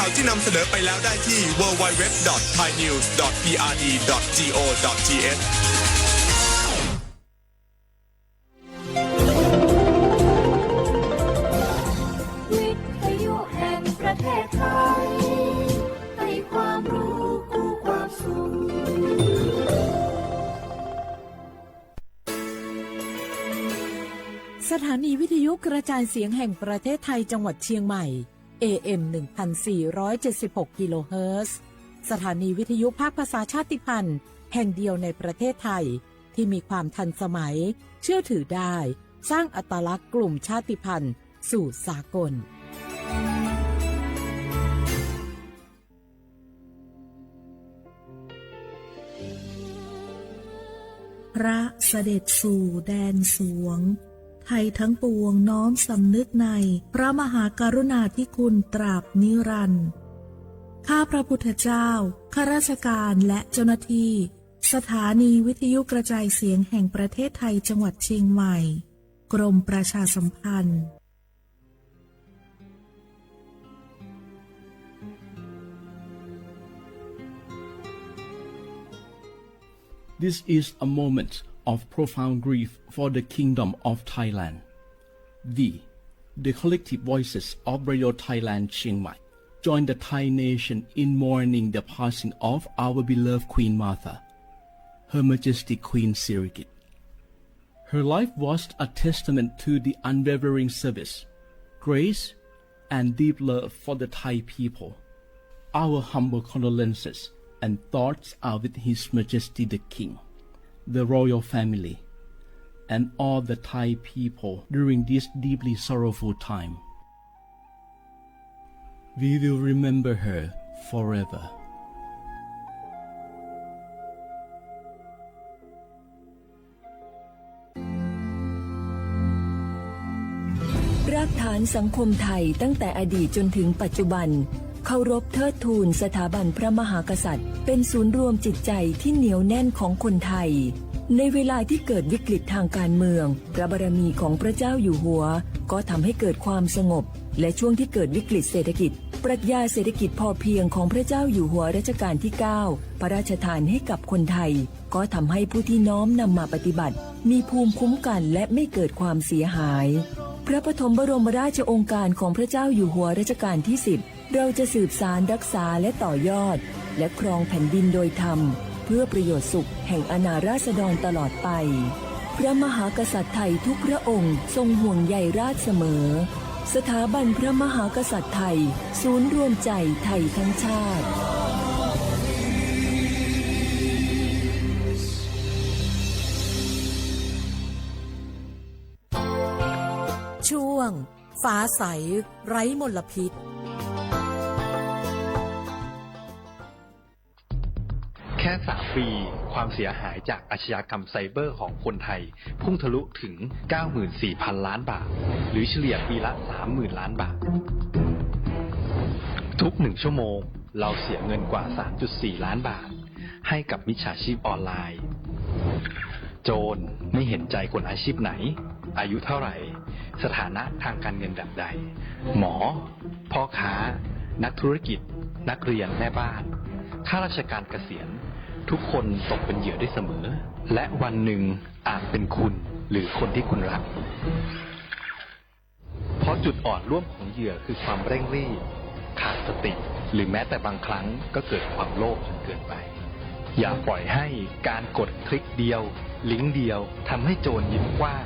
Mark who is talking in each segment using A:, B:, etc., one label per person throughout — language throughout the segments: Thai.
A: ข่าวที่นำเสนอไปแล้วได้ที่ www.thainews.prd.go.th
B: วิทยุแห่งประเทศไทยให้ความรู้คู่ความสุข
C: สถานีวิทยุกระจายเสียงแห่งประเทศไทยจังหวัดเชียงใหม่ AM 1476 กิโลเฮิรตซ์สถานีวิทยุภาคภาษาชาติพันธุ์แห่งเดียวในประเทศไทยที่มีความทันสมัยเชื่อถือได้สร้างอัตลักษณ์กลุ่มชาติพันธุ์สู่สากล
D: พระเสด็จสู่แดนสวงไทยทั้งปวงน้อมสำนึกในพระมหากรุณาธิคุณตราบนิรันดร์ข้าพระพุทธเจ้าข้าราชการและเจ้าหน้าที่สถานีวิทยุกระจายเสียงแห่งประเทศไทยจังหวัดเชียงใหม่กรมประชาสัมพันธ์
E: This is a moment of profound grief for the Kingdom of Thailand. The collective voices of Radio Thailand Chiang Mai join the Thai nation in mourning the passing of our beloved Queen Martha, Her Majesty Queen Sirikit. Her life was a testament to the unwavering service, grace, and deep love for the Thai people. Our humble condolences and thoughts are with His Majesty the King, the royal family, and all the Thai people during this deeply sorrowful time. We will remember her forever.
F: รากฐานสังคมไทยตั้งแต่อดีตจนถึงปัจจุบันเคารพเทิดทูนสถาบันพระมหากษัตริย์เป็นศูนย์รวมจิตใจที่เหนียวแน่นของคนไทยในเวลาที่เกิดวิกฤตทางการเมืองพระบารมีของพระเจ้าอยู่หัวก็ทำให้เกิดความสงบและช่วงที่เกิดวิกฤตเศรษฐกิจปรัชญาเศรษฐกิจพอเพียงของพระเจ้าอยู่หัวรัชกาลที่ 9พระราชทานให้กับคนไทยก็ทำให้ผู้ที่น้อมนำมาปฏิบัติมีภูมิคุ้มกันและไม่เกิดความเสียหายพระปฐมบรมราชโองการของพระเจ้าอยู่หัวรัชกาลที่ 10เราจะสืบสานรักษาและต่อยอดและครองแผ่นดินโดยธรรมเพื่อประโยชน์สุขแห่งอาณาราษฎรตลอดไปพระมหากษัตริย์ไทยทุกพระองค์ทรงห่วงใยราชเสมอสถาบันพระมหากษัตริย์ไทยศูนย์รวมใจไทยทั้งชาติ
C: ช่วงฟ้าใสไร้มลพิษ
G: แค่3 ปีความเสียหายจากอาชญากรรมไซเบอร์ของคนไทยพุ่งทะลุถึง 94,000 ล้านบาทหรือเฉลี่ยปีละ 30,000 ล้านบาททุก1 ชั่วโมงเราเสียเงินกว่า 3.4 ล้านบาทให้กับมิจฉาชีพออนไลน์โจรไม่เห็นใจคนอาชีพไหนอายุเท่าไหร่สถานะทางการเงินแบบใดหมอพ่อค้านักธุรกิจนักเรียนแม่บ้านข้าราชการเกษียณทุกคนตกเป็นเหยื่อได้เสมอและวันหนึ่งอาจเป็นคุณหรือคนที่คุณรักเพราะจุดอ่อนร่วมของเหยื่อคือความเร่งรีบขาดสติหรือแม้แต่บางครั้งก็เกิดความโลภจนเกินไปอย่าปล่อยให้การกดคลิกเดียวลิงก์เดียวทำให้โจรยิ้มกว้าง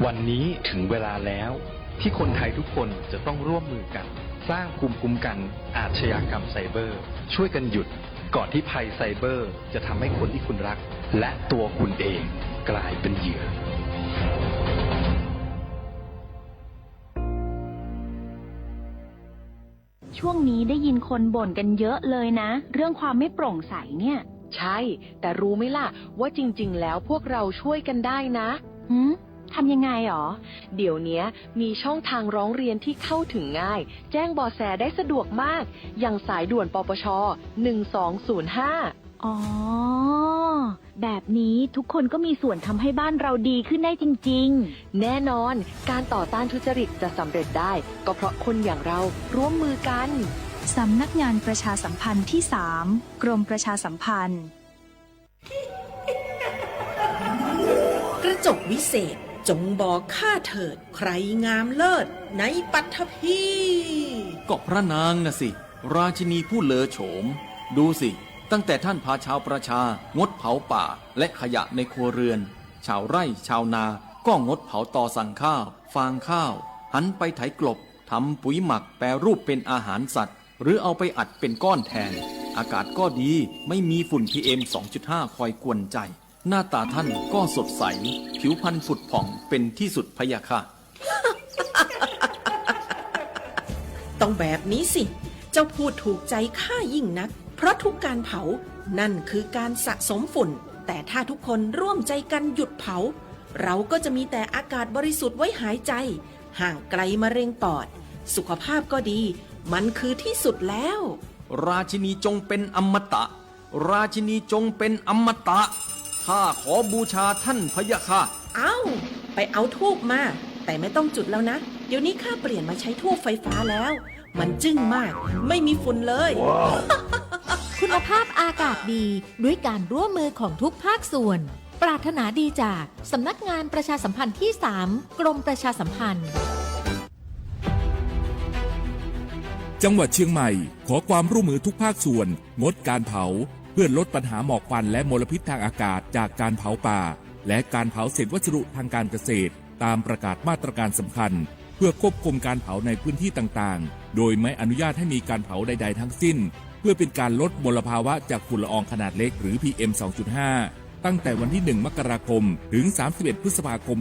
G: วันนี้ถึงเวลาแล้วที่คนไทยทุกคนจะต้องร่วมมือกันสร้างภูมิคุ้มกันอาชญากรรมไซเบอร์ช่วยกันหยุดก่อนที่ภัยไซเบอร์จะทำให้คนที่คุณรักและตัวคุณเองกลายเป็นเหยื่อ
H: ช่วงนี้ได้ยินคนบ่นกันเยอะเลยนะเรื่องความไม่โปร่งใสเนี่ย
I: ใช่แต่รู้ไหมล่ะว่าจริงๆแล้วพวกเราช่วยกันได้นะ
H: ทำยังไงหรอ
I: เดี๋ยวนี้มีช่องทางร้องเรียนที่เข้าถึงง่ายแจ้งเบาะแสได้สะดวกมากอย่างสายด่วนปปช1205
H: อ๋อแบบนี้ทุกคนก็มีส่วนทำให้บ้านเราดีขึ้นได้จริง
I: ๆแน่นอนการต่อต้านทุจริตจะสำเร็จได้ก็เพราะคนอย่างเราร่วมมือกัน
J: สำนักงานประชาสัมพันธ์ที่ 3 กรมประชาสัมพันธ์
K: กระจกวิเศษจงบอกข้าเถิดใครงามเลิศในปัทภี
L: ก็พระนางน่ะสิ ราชินีผู้เลอโฉม ดูสิ ตั้งแต่ท่านพาชาวประชางดเผาป่าและขยะในครัวเรือน ชาวไร่ชาวนาก็งดเผาตอสั่งข้าวฟางข้าว หันไปไถกลบทำปุ๋ยหมักแปรรูปเป็นอาหารสัตว์ หรือเอาไปอัดเป็นก้อนแทน อากาศก็ดีไม่มีฝุ่น PM 2.5 คอยกวนใจ หน้าตาท่านก็สดใส ผิวพรรณผุดผ่องเป็นที่สุดพะยะค่ะ
K: ต้องแบบนี้สิ เจ้าพูดถูกใจข้ายิ่งนัก เพราะทุกการเผานั่นคือการสะสมฝุ่น แต่ถ้าทุกคนร่วมใจกันหยุดเผา เราก็จะมีแต่อากาศบริสุทธิ์ไว้หายใจ ห่างไกลมะเร็งปอด สุขภาพก็ดี มันคือที่สุดแล้ว
L: ราชินีจงเป็นอมตะ ราชินีจงเป็นอมตะ ข้าขอบูชาท่านพะยะค่ะ
K: ไปเอาธูปมา แต่ไม่ต้องจุดแล้วนะ เดี๋ยวนี้ข้าเปลี่ยนมาใช้ธูปไฟฟ้าแล้ว มันจึ้งมาก ไม่มีฝุ่นเลย
M: คุณภาพอากาศดีด้วยการร่วมมือของทุกภาคส่วน ปรารถนาดีจากสำนักงานประชาสัมพันธ์ที่ 3 กรมประชาสัมพันธ์
N: จังหวัดเชียงใหม่ขอความร่วมมือทุกภาคส่วนงดการเผาเพื่อลดปัญหาหมอกควันและมลพิษทางอากาศจากการเผาป่าและการเผาเศษวัสดุทางการเกษตรตามประกาศมาตรการสำคัญเพื่อควบคุมการเผาในพื้นที่ต่างๆโดยไม่อนุญาตให้มีการเผาใดๆทั้งสิ้นเพื่อเป็นการลดมลภาวะจากฝุ่นละอองขนาดเล็กหรือ PM 2.5 ตั้งแต่วันที่ 1 มกราคมถึง 31 พฤษภาคม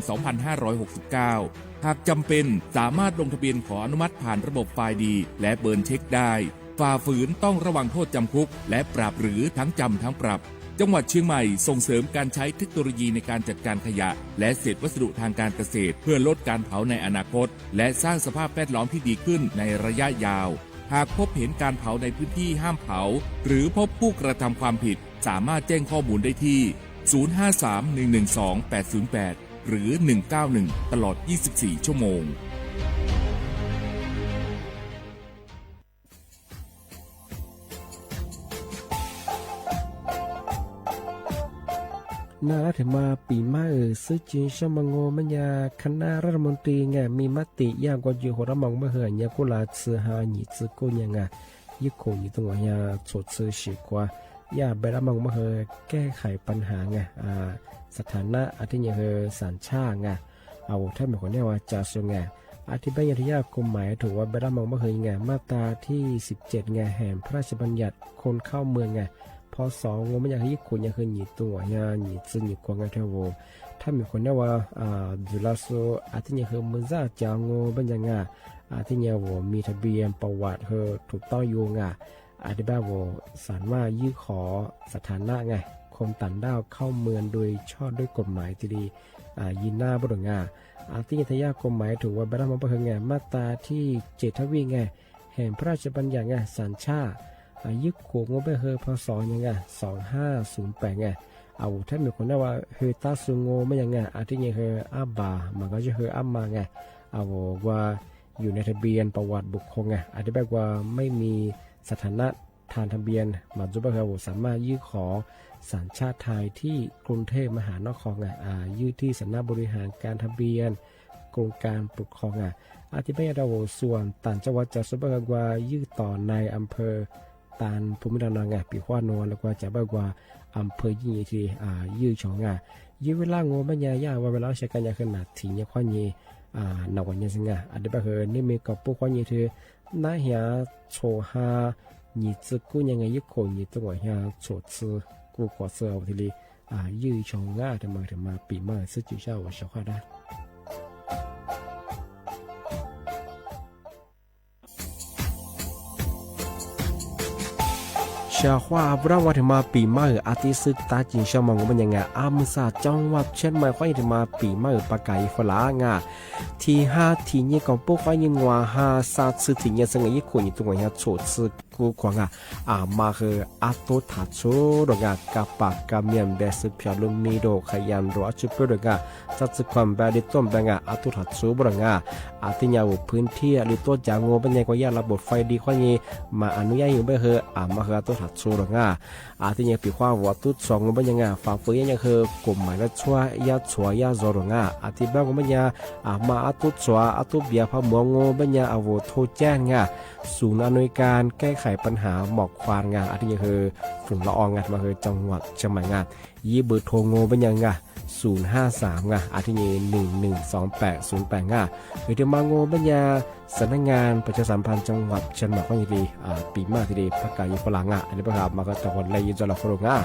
N: 2569 หากจำเป็นสามารถลงทะเบียนขออนุมัติผ่านระบบไฟล์ดีและเบิร์นเช็คได้ฝ่าฝืนต้องระวังโทษจำคุกและปรับหรือทั้งจำทั้งปรับจังหวัดเชียงใหม่ส่งเสริมการใช้เทคโนโลยีในการจัดการขยะและเศษวัสดุทางการเกษตรเพื่อลดการเผาในอนาคตและสร้างสภาพแวดล้อมที่ดีขึ้นในระยะยาวหากพบเห็นการเผาในพื้นที่ห้ามเผาหรือพบผู้กระทำความผิดสามารถแจ้งข้อมูลได้ที่053-112-808หรือ191ตลอด24ชั่วโมง
O: น่าถึงมาปีใหม่ซื้อจีนชมงโมญาคณะรัฐมนตรีไงมีมติยากกว่าอยู่หัวมองเมื่อเหือนยากุลาซื้อหาหนีซื้อกูยังไงยิ่งคงอยู่ตรงยาสดซื้อฉีกว่ายาไปรับมองเมื่อเหือแก้ไขปัญหาไงสถานะอาทิตย์ยังเหือสัญชาติไงเอาถ้าเป็นคนเรียกว่าจ่าสุไงอาทิตย์บัญญัติยากฎหมายถือว่าไปรับมองเมื่อเหือไงมาตราที่17ไงแห่งพระราชบัญญัติคนเข้าเมืองไงพอสองงมันอยากให้ญี่ปุ่นอยากให้หนีตัวอยากหนีซึนหนีกวางกันเทวถ้ามีคนเนี่ยว่าดูแลโซอาทิตย์เนี่ยคือมือซ่าจางงบัญญัติงาอาทิตย์เนี่ยว่ามีทะเบียนประวัติเธอถูกต้องอยู่งาอาทิตย์แบบว่าสารว่ายื่นขอสถานะไงคนต่างด้าวเข้าเมืองโดยชอบด้วยกฎหมายที่ดียินหน้าบดงาอาทิตย์ทยากฎหมายถือว่าบรรดามันเป็นไงมาตราที่7ทวีไงแห่งพระราชบัญญัติไงสัญชาติยึดขวงงไปเฮอพศยังไง2508ไงเอาถ้ามีคนว่าเฮตาซุงโงไม่ยังไงอาทิตย์ยังเฮอาบามันก็จะเฮอามาไงเอาว่าอยู่ในทะเบียนประวัติบุคคลไงอาทิตย์แบบว่าไม่มีสถานะทางทะเบียนมาจุบะเฮาสามารถยื่นขอสัญชาติไทยที่กรุงเทพมหานครไงยื่นที่สำนักบริหารการทะเบียนกรมการปกครองไงอาทิตย์แบบว่าส่วนต่างจังหวัดจะจุบะเฮาว่ายื่นต่อในอำเภอตานภูมิลำเนาไงปีขวานวลแล้วก็จะบอกว่าอำเภอยี่ที่ยื้อชองไงยื้อเวลางูมันยาว่าเวลาใช้กันยาขนาดถี่เนี่ยข้อนี้หนักกว่านี้สิไงอันเดียบเฮนี่มีกับพวกข้อนี้คือน่าเหี้ยโชฮาหนีซึกูยังไงยึดโขหนีตัวเหี้ยโชซึกูกว่าเสือทีนี้ยื้อชองง่าทำไมถึงมาปีใหม่ซื้อจุดเช้าว่าชาวข้าได้ชาวว่าพระวัฒมาปีใหม่อาทิตย์ซึกตาจินชาวมองมันยังไงมุสาจังหวัดเช่นไม่ค่อยถึงมาปีใหม่ปากไก่ฝรั่งที่5ที่นี่ก็พวกค่อยยิงว่า5 3 4ที่นี่สังเกตคนอยู่ตรงนี้โฉดซึก กูขวางมาคืออาตุถัดชูดงกาปากกาเมียนเบสเพียลุมมีโดขยันรอจุดเปดงจัดความแบบดิต้มแบงอาตุถัดชูบงอาทิยาวพื้นที่หรือตัวจางงูเป็นยังกว่ายาระบบไฟดีข้อนี้มาอนุญาตอยู่ไม่เหอะมาคืออาตุถัดชูดงอาทิยังปีความวัตุสองงูเป็นยังฝ่าฝืนยังคือกลุ่มหมายละชัวยาชัวยาโซดงอาทิบ้างงูเป็นยังมาอาตุชัวอาตุเบียพะมัวงูเป็นยังอาวุธโทแจ้งศูนย์อำนวยการแก้ไขปัญหาหมอกควันอาทิยังคือฝุ่นละอองมาคือจังหวัดเชียงใหม่ยี่เบอร์โทรงูเป็นยัง053อาทิยี112808หรือที่มาโงบัญญาสำนักงานประชาสัมพันธ์จังหวัดเชียงใหม่ก็ยังดีปีมากทีเดียวประกาศยุฝรั่งอันนี้ประกาศมาก็จังหวัดเลยยุจลฝรั่ง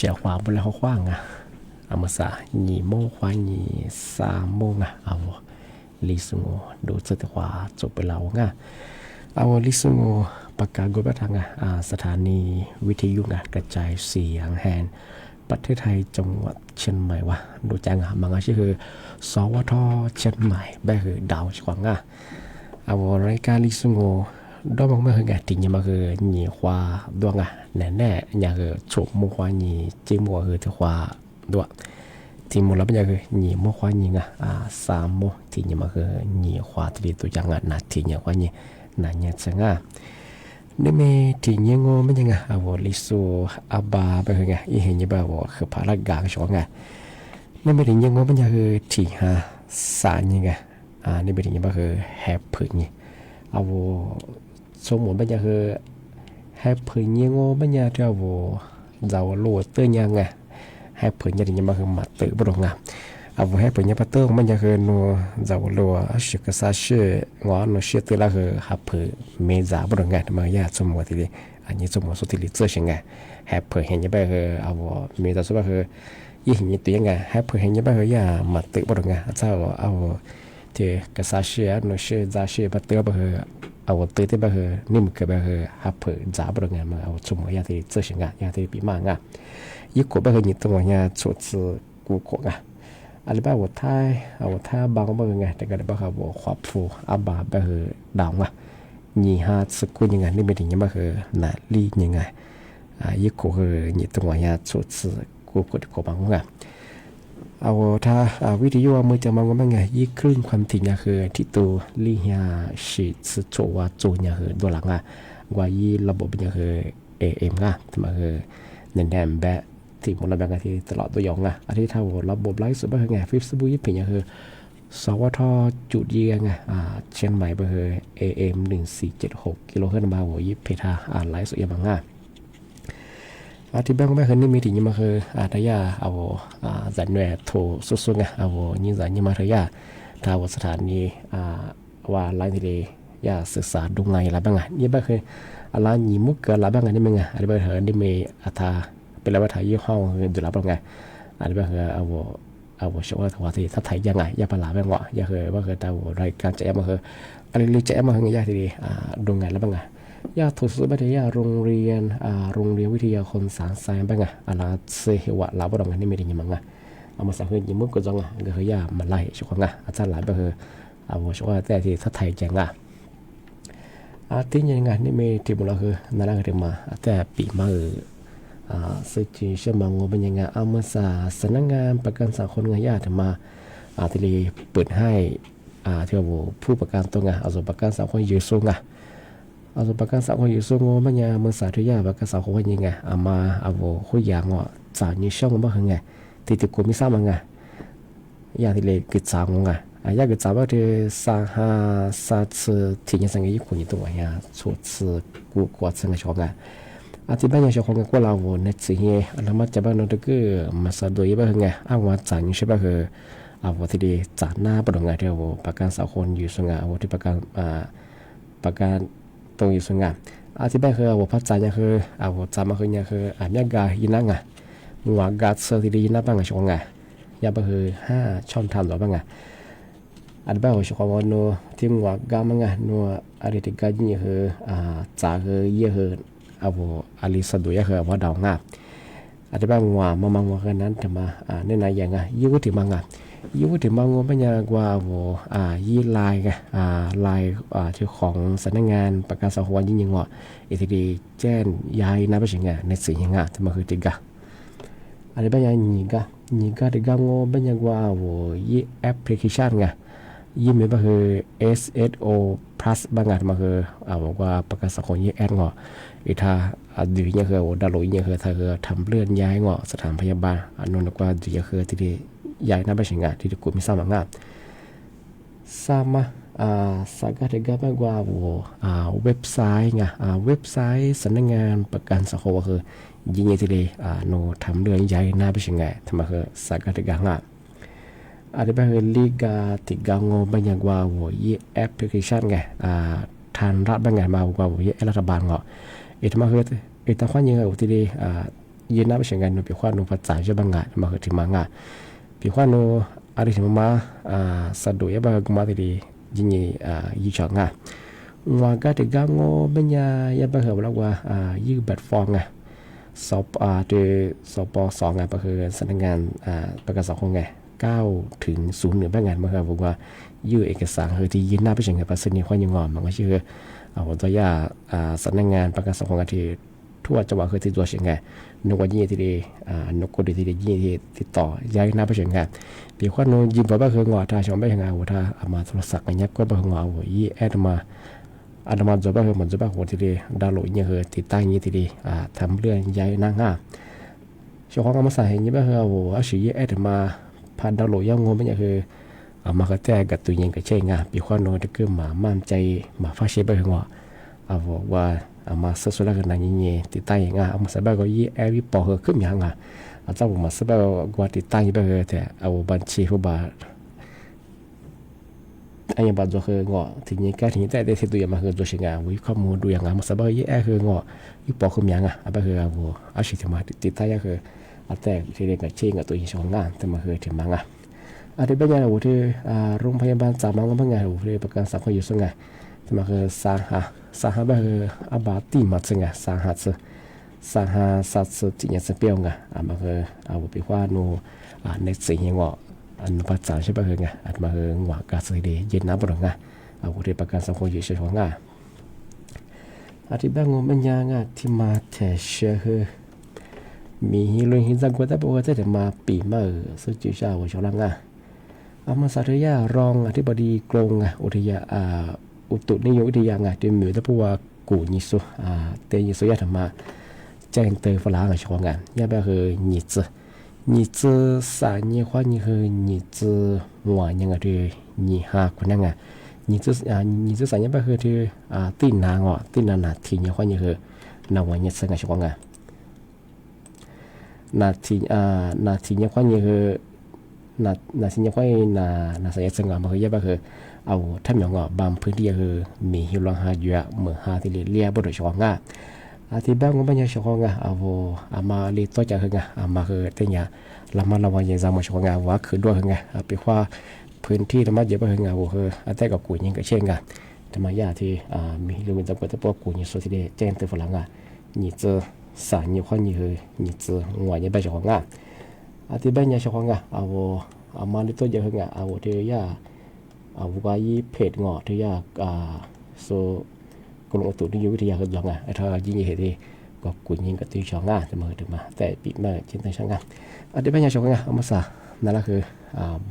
O: 小花不了慌啊，阿么啥2:00花3:00啊，阿我ลิสงดูสติว่าจบไปแล้วง่ะเอาลิสงประกาศกบฏทางสถานีวิทยุกระจายเสียงแห่งป ประเทศไทยจังหวัดเชียงใหม่วะดูจังอ่ะมังชื่อคือสวทเชียงใหม่แบบคือดาวขวางอ่ะเอารายการลิซุงโอดอมไม่เคยแก่ติงยังมาคือหนีควาดวงอ่ะแน่ๆอย่างคือฉกมัวควาหนีจีมัวคือที่ควาดวงจีมัวแล้วเป็นอย่างคือหนีมัวควาหนีอ่ะสามมัวติงยังมาคือหนีควาที่ตัวจังอ่ะนาติงยังควาหนีนาเนี่ยจังอ่ะนี่มีติงยังโง่ไม่ยังอ่ะเอาลิซูอาบาไปคือไงอีเห็นยังแบบว่าคือพารากางช่วงไงนี่มีติงยังโง่เป็นอย่างคือที่หาสารยังไงนี่เป็นยังแบบคือแฮปพึ่งไงเอาสมมติบัญญัติคือให้เพื่อนยังโง่บัญญัติเจ้าวัวเจ้าลูกเตื้อยังไงให้เพื่อนยังมาคือมาตื้อบรงงามเอาให้เพื่อนยังมาตื้อบัญญัติคือนัวเจ้าลูกชื่อกษัตริย์ชื่องอนัวชื่อตื้อละคือให้เพื่อนเมจ่าบรงงานมาอย่างสมมติที่อันนี้สมมติสุดที่เจอใช่ไงให้เพื่อนเห็นยังไปคือเอาเมจ่าสุดก็คือยี่หินยี่ตัวยังไงให้เพื่อนเห็นยังไปคืออย่างมาตื้อบรงงานเจ้าเอาที่กษัตริย์ชื่อนัวชื่อจ่าชื่อมาตื้อไปคือเอาตื่นที่แบบนี่มันก็แบบฮับเปิดจ่าบริเวณมาเอาสมมติอย่างที่เจอสิ่งอย่างที่ปีมากอ่ะยิ่งกว่าแบบนี้ตัวเนี่ยสุดสุดกูโกงอ่ะอะไรแบบว่าท้ายเอาท้ายบางแบบไงแต่ก็แบบว่าขวับฟูอาบาแบบดาวอ่ะยี่ห้าสกุลยังไงนี่เป็นอย่างแบบหน้าลียังไงยิ่งกว่านี่ตัวเนี่ยสุดสุดกูโกงบางอ่ะเอาถ้าวิทยุมือจะมองว่ามันไงยี่คลื่นความถี่เนี่ยคือที่ตัวลี่ยาสิสโจว่าโจเนี่ยคือตัวหลังอ่ะว่ายี่ระบบเนี่ยคือ AM อ่ะมาคือเน้นแดมแบบที่มันระบบที่ตลอดตัวยองอ่ะอันที่ถ้าระบบไลฟ์สุดเป็นไงฟิฟส์บุยเป็นเนี่ยคือสวทจุดยี่ไงเชียงใหม่เป็นคือ AM 1476กิโลเฮิรตซ์มาหัวยี่เพทาไลฟ์สุดยังบางอ่ะที่บ้านก็ไม่เคยนี่มีถึงยังมาคือทายาเอาจันแหวนโถสุดๆไงเอายิงจันยังมาทายาถ้าว่าสถานีว่าไลน์ทะเลยาศึกษาดูไงอะไรบ้างอ่ะนี่บ้านคืออะไรยิมุกเกิดอะไรบ้างอ่ะนี่มึงอ่ะอะไรบ้างเหรอนี่มีอัฐาเป็นอะไรบ้างถ่ายยี่ห้อดูแลบ้างไงอะไรบ้างเหรอเอาช่วงว่าที่ถ้าถ่ายยังไงยาปลาบ้างวะยาเคยว่าเคยแต่รายการแจ้งมาคืออะไรเรื่องแจ้งมาคือไงยาที่ดูไงแล้วบ้างอ่ะยาถูกสุดไปที่ยาโรงเรียนวิทยาคนสารสายบ้างอ่ะอะไรเสียว่าลาบดองนี่ไม่ได้ยินมั้งอ่ะเอามาสั่งให้ยิมุกก็จังอ่ะก็คือยามาไล่ช่วงอ่ะอาจารย์หลายก็คือเอาช่วงแต่ที่ถ้าไทยแจ้งอ่ะที่ยังไงนี่มีที่บุญเราคือนั่นแหละคือมาแต่ปีมาซึ่งที่เชื่อมังว่าเป็นยังไงเอามาสำนักงานประกันสังคมเงยญาติมาที่เลยเปิดให้ที่ว่าผู้ประกันตัวไงเอาส่วนประกันสังคมยืดส่งอ่ะเอาส่วนประกันสังคมยืดส่งว่ามันยังเมื่อสาธุญาประกันสังคมว่ายังไงเอามาเอาคุยอย่างว่าจ่ายยี่ช่องมาคือไงที่ติดกูไม่ทราบมั้งไงยาที่เลยกิจสามงไงยากิจสามว่าที่3-4次ที่ยังสังเกตคนอยู่ตัวเนี่ยสุดกูกวาดสังเกตชอบไงที่บ้านยังชอบคนก็เราในสิ่งนี้แล้วมันจะบ้านเราก็มาสะดวกยังไงอ้างว่าจ่ายยี่ใช่ป่ะคือเอาที่ดีจ่ายหน้าประดงไงที่ว่าประกันสังคมอยู่ส่งไงเอาที่ประกันตรงอยู่ส่งไงที่บ้านคือว่าพัฒนาคือเอาจ่ายมาคือเนี่ยคืออันนี้กายินังไงหัวกาเซอร์ที่ดียินับบ้างไงชอบไงยาบ้าคือ5ช่องทางหรือบ้างไงอันบ้าชอบว่าโนที่หัวกามังไงโนอะไรที่กายินคือจ่ายคือเยอะคือเอาอาลิสะดวยคือว่าดาวงาอาจจะบางว่ามังว่ากันนั้นแต่มาในนายอย่างยี่วุฒิมังยี่วุฒิมังว่าเป็นยังกว่ายี่ลายไงลายที่ของสำนักงานประกันสังคมยิ่งยังว่าอีทีดีแจ้งย้ายนับไปถึงในสิ่งยังแต่มาคือติกะอะไรเป็นยังนี่กะติกะว่าเป็นยังกว่ายี่แอปพลิเคชันไงยี่มีก็คือ SSO Plus บางอย่างมาคือบอกว่าประกันสังคมยี่แอดงออีท่าดีเนี่ยคือดาวโหลเนี่ยคือถ้าคือทำเลื่อนย้ายงอสถานพยาบาลนนท์กว่าดีคือที่ย้ายนับไปถึงที่กูไม่ทราบงานsamaสักการะมากกว่าเว็บไซต์ไงเว็บไซต์สำนักงานประกันสังคมคือยิ่งที่เลยโนทำเรื่องย้ายนับไปถึงทำมาคือสักการะงานada bahagian liga 3 ngo banyak gua ye applicationไงทานรัฐบางอย่างมาว่าye รัฐบาลเงาะitu mah itu kan yang uti di ye na bishan kan pi kwan no patsa je banga ma ti manga pi kwan no ari ma sadu ya ba guma ti jinyi yi changa wa ga ti ga ngo banya ya ba ha la wa yi platform nga สปสป2ก็คือสำนักงานประกันสังคม9ถึง01บ้างงานเมื่อครับผมว่ายื่นเอกสารคือที่ยินหน้าไปเชิงกับประสิทธิ์ความยังงอมมันก็ชื่อตัวย่าสำนักงานประกันสังคมที่ทั่วจังหวัดคือที่ตัวเชียงไงนกว่ายี่ที่ดีนกกดที่ดียี่ที่ติดต่อย้ายหน้าไปเชิงกันปีข้อนู้นยิมบอกว่าคืองอถ้าชมไม่เชิงเอาถ้ามาโทรศัพท์อย่างเงี้ยก็บอกงอยี่แอดมาจบว่าคือเหมือนจบว่าหัวที่ดีดาวน์โหลดเนี่ยคือติดตั้งยี่ที่ดีทำเรื่องย้ายหน้าง่าช่วงของมาใส่ยี่ว่าคือเอาชื่อยี่แอดมาผ่านดาวน์โหลดย่างงงไม่ใช่คือมาก็แจ้กับตัวเองก็ใช่งาปีข้อนู้นจะคือมามั่นใจมาฟ้าเชฟไปคืองอว่ามาซื้อสุรากันนั่งยี่ติดตั้งอย่างง่ามาใส่แบบก็ยี่แอร์วิปอคือขึ้นอย่างง่าเจ้าผมมาซื้อแบบว่าติดตั้งยี่แบบแต่เอาบัญชีผู้บาอันยังบัดคือเงาะถึงยังแก่ถึงแต่ได้ที่ตัวอย่างมาคือตัวเชียงวิข้อมูลดูอย่างง่ามาใส่แบบยี่แอร์คือเงาะวิปอขึ้นอย่างแบบคือเอาสิ่งที่มาติดตั้งก็คือแต่ที่เรียกกับเชิงกับตัวเองช่องงานแต่มาคือถึงมังอันที่เป็นยังไงที่โรงพยาบาล3มังก็เป็นไงที่ประกันสังคมอยู่ซึ่งไงแต่มาคือสาหัสแบบคืออาบาตีมาซึ่งไงสาหัสสัตจิญาสเปียวไงมาคือไปว่าโนในสิ่งยังว่าอันภาษาใช่ป่ะคือไงมาคือว่ากาศดีเย็นน้ำบ่ดไงที่ประกันสังคมอยู่ช่องงานอันที่เป็นงงเป็นยังไงที่มาแทเชื่อคือมีฮิโรฮินซังกัวแต่บอกว่าจะมาปีมาซึ่งจื่อชาวชาวลังมาสาธยารองอธิบดีกรมอุทยาอุตุนิยมวิทยาที่มีแต่ผู้ว่ากูนิสุเตยิสุยาธรรมะแจ้งเตือนฝรั่งชาวงานย่าแบบคือนิจืสายยี่ห้อนี่คือนิจืหัวยังไงที่ยี่ห้าคนนั่งนิจืสายยี่แบบคือที่ตีนนางตีนนาทียี่ห้อนี่คือนาวยี่สังชาวงานนาทียี่ห้อนี่คือนาทีนี้ค่อยนาสายสังกัดมาคือยาแบบคือเอาทำอย่างบางพื้นที่คือมีหิรังหาอยู่เหมือนหาที่เลี้ยบริช่องที่บ้านก็ไม่ใช่ช่องเอามาเลี้ยตัวจากคือมาคือแต่เนี่ยเรามาระวังอย่างจำมาช่องว่าคือด้วยคือไปว่าพื้นที่ธรรมะเยอะไปคือคือแต่กับกูยังก็เช่นกันธรรมะยาที่มีเรื่องจำเป็นแต่พวกกูยังสุดที่ได้แจ้งเตือนฝรั่งนี่เจอสารนี่ข้อนี้คือนี่เจอหัวยังไปช่องที่บ้านเนี่ยช่องเอามาลิตัวเยอะขึ้นที่ยาว่ายี่เพจงอที่ยโซกรมอุตุนิยมวิทยาคือยังถ้ายิ่งเหตุที่ก็กุญยิงกับตีช่องจะมาถึงมาแต่ปีมาชิ้นในช่องที่บ้านเนี่ยช่องเอามาสานั่นแหละคือ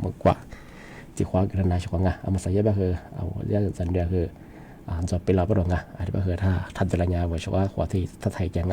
O: มากกว่าที่ขวากันนาช่องเอามาใส่เยอะแบบคือเรียกสันเดียคือจะเป็นเราประดงที่บ้านคือถ้าทันตระยาว่าช่องขวาที่ถ้าไทยแกง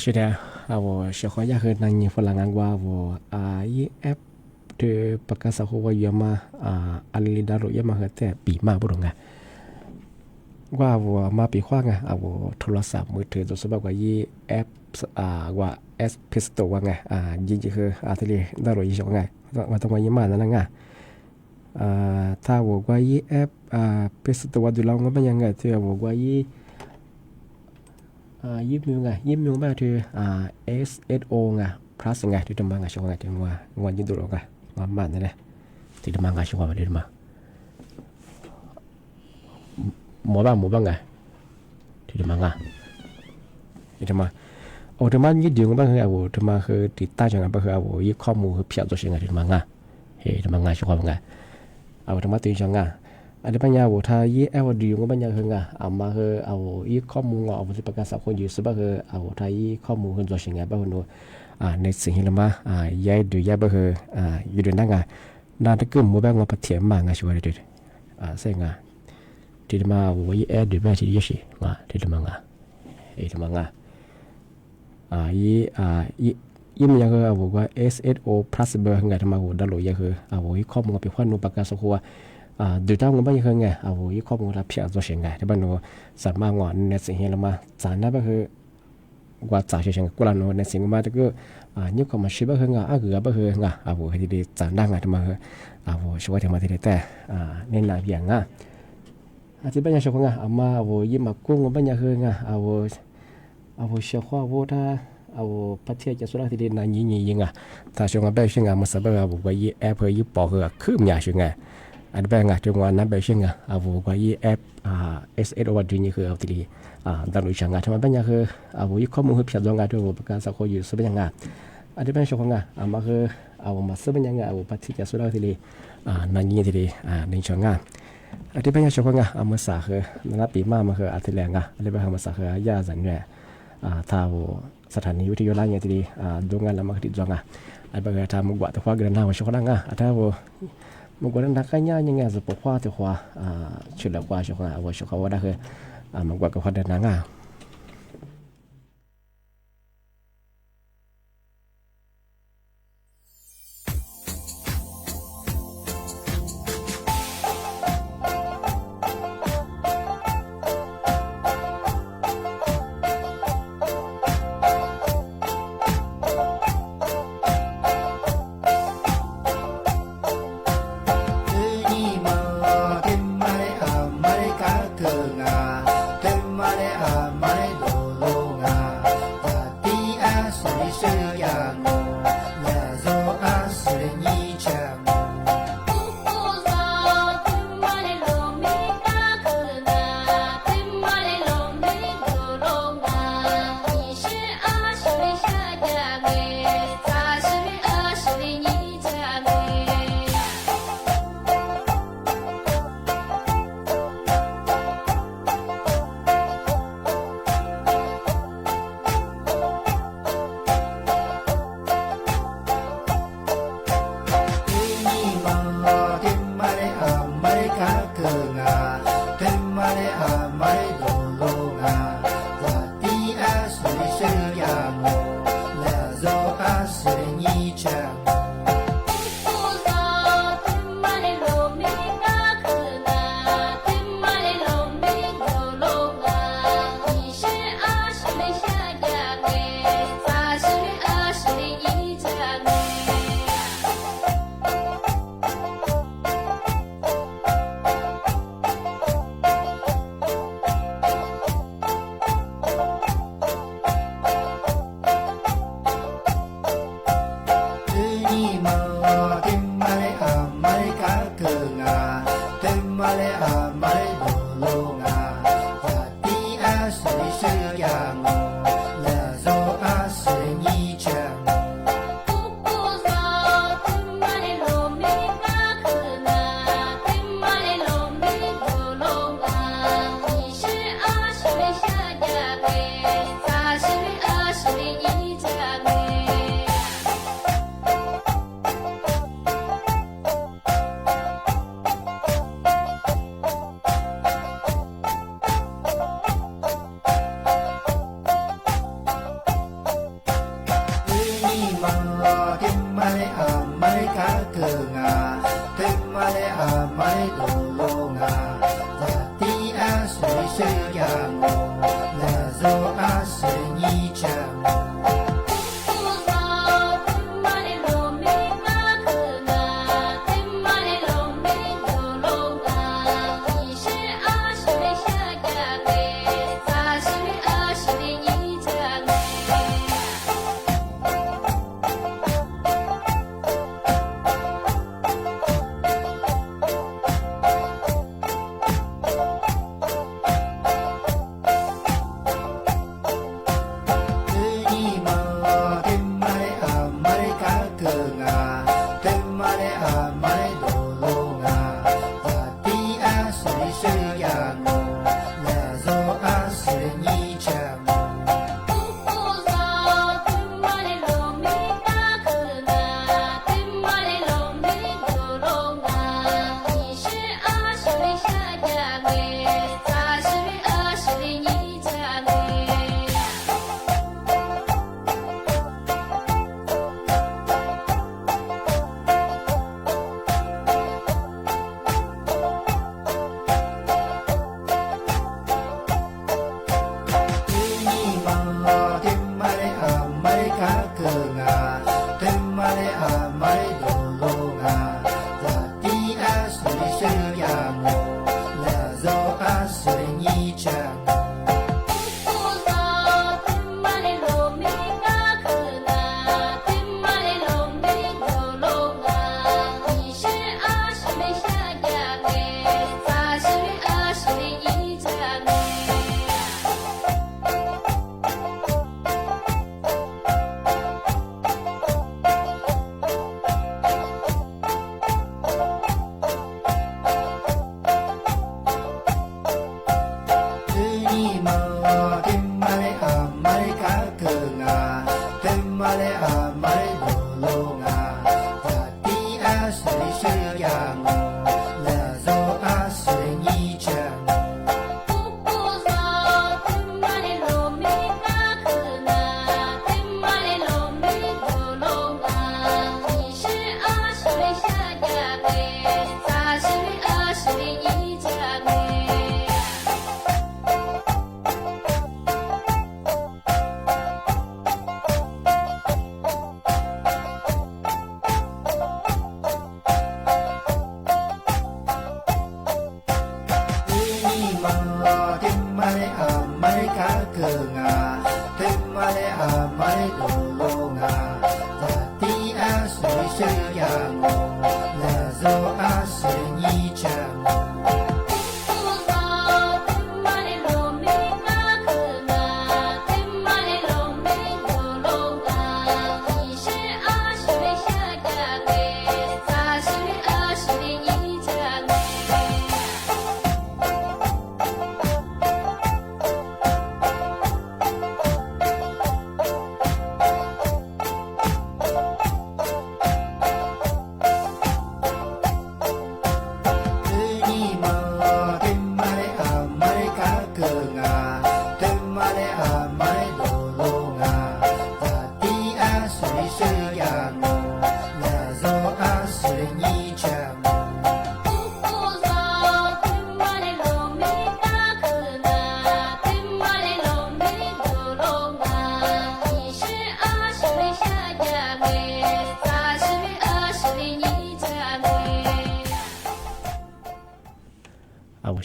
O: 是的，我小孩也和那你弗朗安瓜我一 app 的ประกาศเขาว่าอย่ามาอันลิดารุอย่ามาเหอะแต่ปีมาบุรุงว่าว่ามาปีขว้างว่าโทรศัพท์มือถือตัวสบับว่ายี่แอปว่าเอสเพสโตว่าไงยี่คือทะเลดารุยี่ชงไงว่าต้องว่ายี่มานั่นไงถ้าว่ายี่แอปเพสโตว่าดูเราก็ไม่ยังไงที่ว่ายี่ยิบมิวไงยิบมิวแบบที่SSO ไง plus ไงที่ทำมาไงช่วงไงที่ว่าวันยิบดูหรอกไงวันบ้านนั่นแหละที่ทำมาไงช่วงวันที่ทำมาหมอบ้างไงที่ทำมาไงที่ทำมาโอ้ทำมายิบเดียวกันบ้างคือเอาทำมาคือติดตั้งจังไงบ้างคือเอายิบข้อมูลคือเพียบตัวเองไงที่ทำมาไงเฮ้ทำมาไงช่วงวันไงเอาทำมาตีจังไงอันนี้ปัญญาว่าถ้ายี่แอลดีก็ปัญญาคือไงเอามาคือเอายี่ข้อมูลเอาไปประกาศสังคมอยู่ซึ่งก็คือเอาถ้ายี่ข้อมูลคือตัวสิ่งไงบ้างคือในสิ่งที่เรามาย้ายดูย้ายบ้างคืออยู่ในนั่งไงน่าจะก็มัวแบบว่าพัฒน์มาไงช่วยได้ด้วยเสียงไงที่เรามาว่ายี่แอลดีแบบที่ยี่สิไงที่เรามาไงที่เรามาไงยี่มันยังคือเอาว่า SSO plus เบอร์ไงที่มาว่าดาวโหลดยังคือเอายี่ข้อมูลไปคว้านูประกาศสังคมดูตามกันบ้างยังไงเอาอีกข้อมูลรับเพียงตัวเองไงที่บ้านเราสามารถงอนในสิ่งที่เรามาจานได้ก็คือว่าจ่ายเฉยๆกูเราในสิ่งที่มาแต่ก็ยุคของมันชีบ้างคือไงเกือบบ้างคือไงเอาที่ดีจานได้ไงที่มาคือเอาช่วยที่มาที่ดีแต่เน้นหนักอย่างไงที่บ้านยังชอบไงเอามาเอายิ้มมากุ้งบ้านยังคือไงเอาเชื่อว่าว่าถ้าเอาพัฒน์จะสุดที่ดีนั่นยิ่งถ้าช่วงนั้นแบบช่วงนั้นมันสบายเอาว่ายี่แอปยี่ปอกคือมันยากช่วงไงอันนี้เป็นไงจังหวะนั้นแบบเช่นไงเอาว่ายี่แอปSSO ว่าดีนี่คือเอาที่ดีดาวน์โหลดช่างไงทำไมเป็นอย่างคือเอายี่ข้อมูลคือเพียบดวงไงด้วยประการสังคมอยู่ซึ่งเป็นยังไงอันนี้เป็นช่วงไงเอามาคือเอามาซึ่งเป็นยังไงเอาปฏิจจสุดที่ดีนั่นยิ่งที่ดีในช่วงไงอันนี้เป็นช่วงไงเอามาสักคือนับปีมาคืออาทิตย์แรงไงอันนี้เป็นมาสักคือยาสันเนี่ยถ้าสถานีวิทยุไลน์ที่ดีดวงงานแล้วมาติดดวงไงอันเป็นการทำมุกวัดตัวกันหน้าวันช่วงนั้นไงถ้ามันก็นักการยังไงจะปกป้องตัวชุดละกว่าช่วงนั้นว่าช่วงเขาว่าได้คือมันก็ความเดินหน้า
P: Mare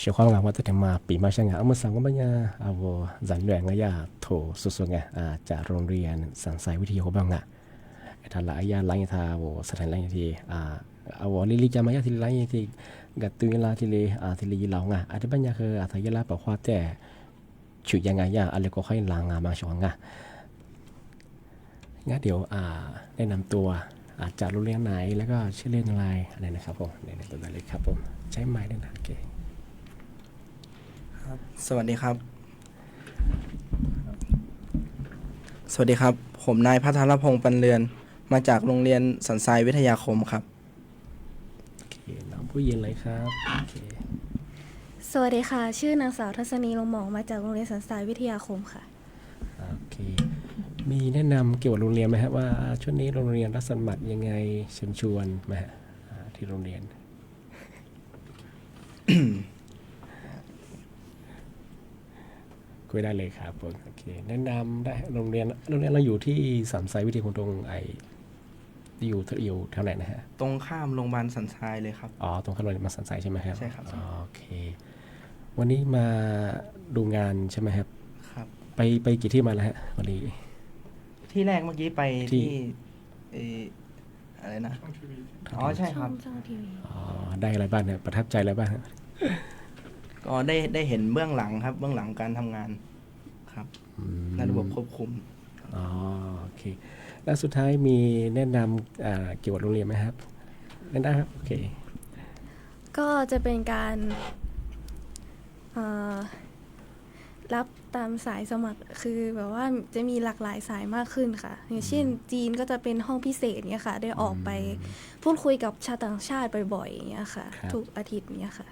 O: 喜欢我这点嘛ปีมาช่างเอามาสั่งว่าเนี่ยเอาจันแหลงอ่ะโถสุดๆไงจากโรงเรียนสันทรายวิทยาบ้างอ่ะถ้าหลายอย่างหลายท่าสถานหลายที่เอาลิจามาที่หลายที่กัดตุยลาที่เลยที่เลยเราไงอาจจะบางอย่างคือถ้ายาลาแบบว่าแต่ ชื่อยังไงย่าอะไรก็ค่อยลางมาชองงั้นเดี๋ยวแนะนำตัวจากโรงเรียนไหนแล้วก็ชื่อเล่นอะไรนะครับผมแนะนำตัวได้เลยครับผมใช้ไม้ได้นะโอเค
P: ครับสวัสดีครับสวัสดีครับผมนายพัทรพงษ์ปันเรือนมาจากโรงเรียนสันทรายวิทยาคมครับ
O: โอเคน้องผู้หญิงเลยครับโอเค
Q: สวัสดีค่ะชื่อนางสาวทัศนีลงหมองมาจากโรงเรียนสันทรายวิทยาคมค่ะ
O: โอเคมีแนะนำเกี่ยวกับโรงเรียนไหมครับว่าช่วงนี้โรงเรียนรับสมัครยังไงเชิญชวนไหมฮะที่โรงเรียน คุยได้เลยครับผมโอเคแนะนำได้โรงเรียนเราอยู่ที่สันทรายวิทยาคมตรงอยู่แถวไหนนะฮะ
P: ตรงข้ามโรงพยาบาลสันทรายเลยครับ
O: ตรงข้ามโรงพยาบาลสันทรายใช่ไหมครับ
P: ใช่ครับ
O: โอเควันนี้มาดูงานใช่ไหมครับ
P: ครับ
O: ไปกี่ที่มาแล้วฮะวันนี้
P: ที่แรกเมื่อกี้ไปที่อะไรนะใช่ครับ
O: ได้อะไรบ้างเนี่ยประทับใจอะไรบ้าง
P: ก็ได้เห็นเบื้องหลังครับเบื้องหลังการทำงานครับในระบบควบคุม
O: โอเคแล้วสุดท้ายมีแนะนำเกี่ยวกับโรงเรียนไหมครับแนะนำครับโอเค
Q: ก็จะเป็นการรับตามสายสมัครคือแบบว่าจะมีหลากหลายสายมากขึ้นค่ะอย่างเช่นจีนก็จะเป็นห้องพิเศษเนี่ยค่ะได้ออกไปพูดคุยกับชาวต่างชาติบ่อยๆอย่างเงี้ยค่ะทุกอาทิตย์เนี่ยค่ะ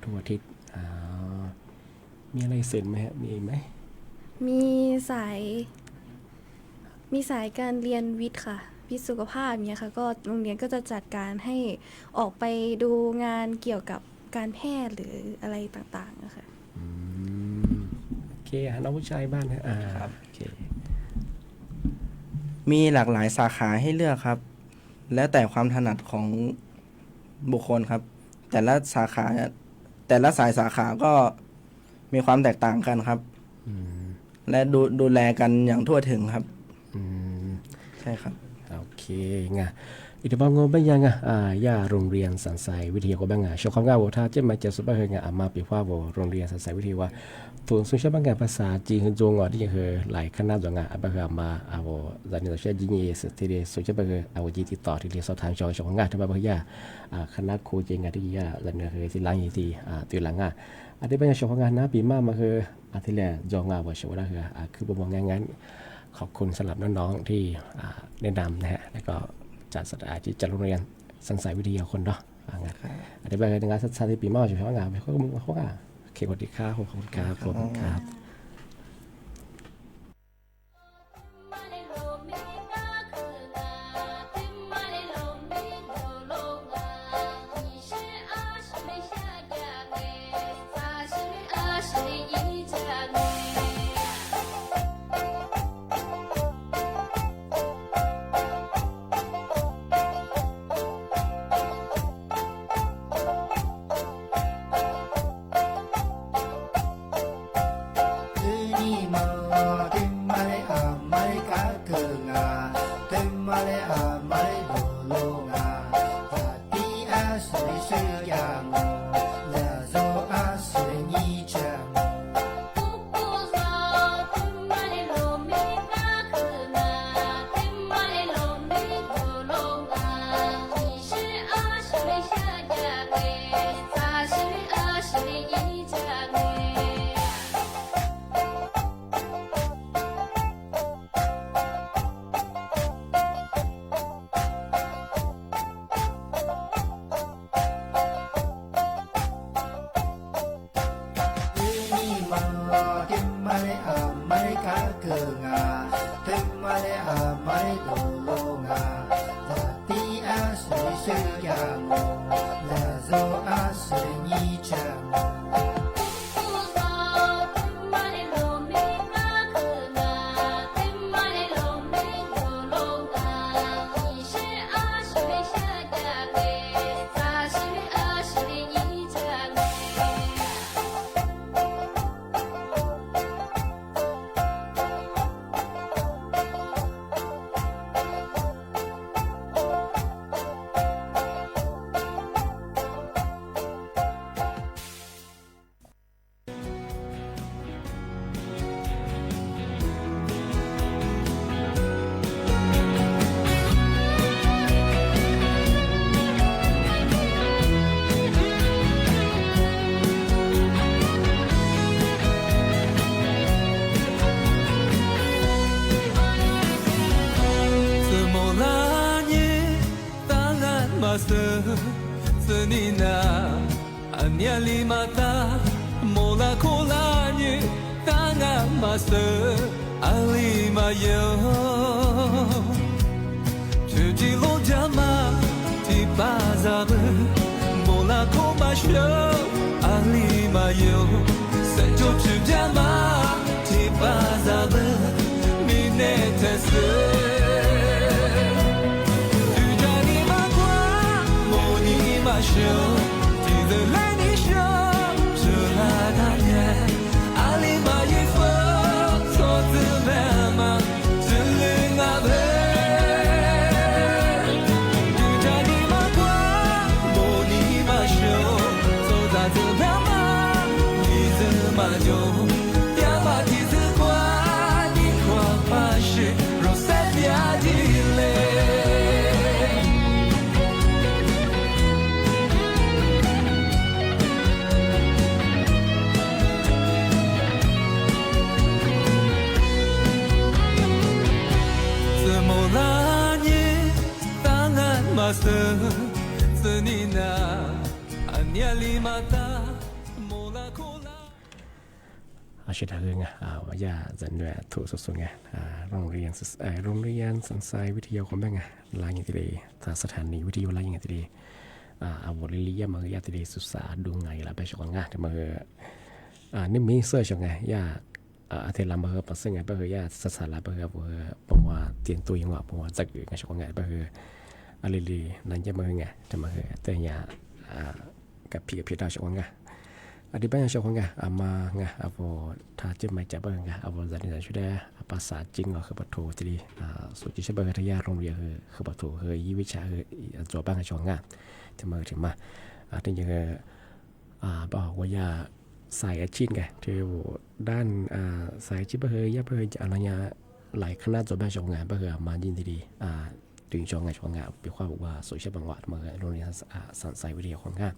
O: ทุกอาทิตย์มีอะไรเสร็จไหมฮะมีไหม
Q: มีสายการเรียนวิทย์ค่ะวิทย์สุขภาพเนี่ยค่ะก็โรงเรียนก็จะจัดการให้ออกไปดูงานเกี่ยวกับการแพทย์หรืออะไรต่างๆนะคะ
O: โอเคน้องผู้ชายบ้าน
P: ครับมีหลากหลายสาขาให้เลือกครับแล้วแต่ความถนัดของบุคคลครับแต่ละสาขาก็มีความแตกต่างกันครับและดูแลกันอย่างทั่วถึงครับใช่ครับ
O: โอเคง่ะอีกบางงบยังย่าโรงเรียนสันทรายวิทยาก็บ้างชอบคำว่าถ้าเจ้ามาเจอสุภาพงามาปีว่าโรงเรียนสันทรายวิทยาว่าตัวสุชาติบางภาษาจีนจงที่ยังคือหลายคณะจงบางมาจากนี้เราใช้จีนที่เดียสุชาติบางจีติดต่อที่เรียนสอบทางชอบของงานที่บางย่าคณะโคจิงที่ย่าจากนี้คือที่หลังที่ตัวหลังอันนี้บางชอบของงานนะปีมามาคือที่แรกจงว่าชอบได้คือประมวลงานขอบคุณสำหรับน้องๆที่แนะนำนะฮะแล้วก็จัดโรงเรียนสันทรายวิทยาคนเนาะอันนี้บางงานสันทรายปีมาชอบงานเขาโอเคสวัสดีครับขอบคุณครับ
R: 니나 아니알리마다 몰라콜라니 땅아마스 알리마요 주지로자마 디바자브 몰라코마쇼 알리마요 세조주자마 디바자브 미네테스 show, to the lady show, to la danye, ali ma yifo, so to bema, to linga be. Tu jani ma kwa, moni ma show, so da to bema, izu ma jo, ya ma tizu kwa, ni kwa pa shi, rosette ya dile.
O: อาชีพเรื่องว่ายาจันด้วยถูกสุดๆไงโรงเรียนสันทรายวิทยาคมบ้างไงลายอย่างที่ดีสถานีวิทยุลายอย่างที่ดีวอลลียามือยาที่ดีสุดสาดูไงละไปชงงาแต่มือนี่มีเสื้อชงไงยาเทลามือปัสซึ่งไงไปคือยาสารละไปคือผมว่าเตียนตัวยังว่าผมว่าจะเกิดไงชงไงไปคืออะไรลีนั่นจะมือไงแต่มือแต่ยากับพี่ดาวชงไงdi banyak syok ngah ama ngah apo ta je mai ja ba ngah apo zan ni sudah apa sa jing ngah ke batu jadi so ji se ba ga ya rong ria ke batu ke yi wi cha ke zo ba ga syok ngahจะมาถึงมาถึงจะบอกว่าอย่าสายอาชีพไงที่ด้านสายอาชีพเพื่อย่าเพื่อจะอะไรเงี้ยหลายคณะจบแบบชงงานเพื่อมายินดีถึงชงงานเป็นความบอกว่าโซเชียลบางวัดมาโรงเรียนสันสายวิทยาของงาน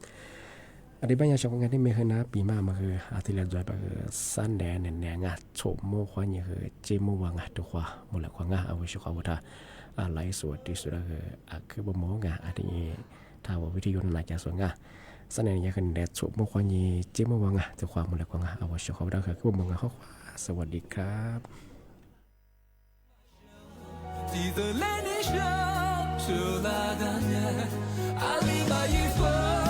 O: อันนี้บางอย่างชงงานที่ไม่เคยนะปีมามาคืออาทิตย์ละจอยไปคือสั้นแดนแนงงาโฉมโม่ควายคือเจมวังตัวควาหมดละควางาเอาไว้ช่วยเขาว่าหลายส่วนที่สุดคือบ่โม่งาอันนี้ถ้าว่าวิทยุน่าจะสวยงาสั้นแดนยังคือแดดโฉมโม่ควายเจมวังตัวควาหมดละควางาเอาไว้ช่วยเขาได้คือบ่โม่งาเขาสวัสดีครับ记得来你手，就拉单眼，阿里巴巴。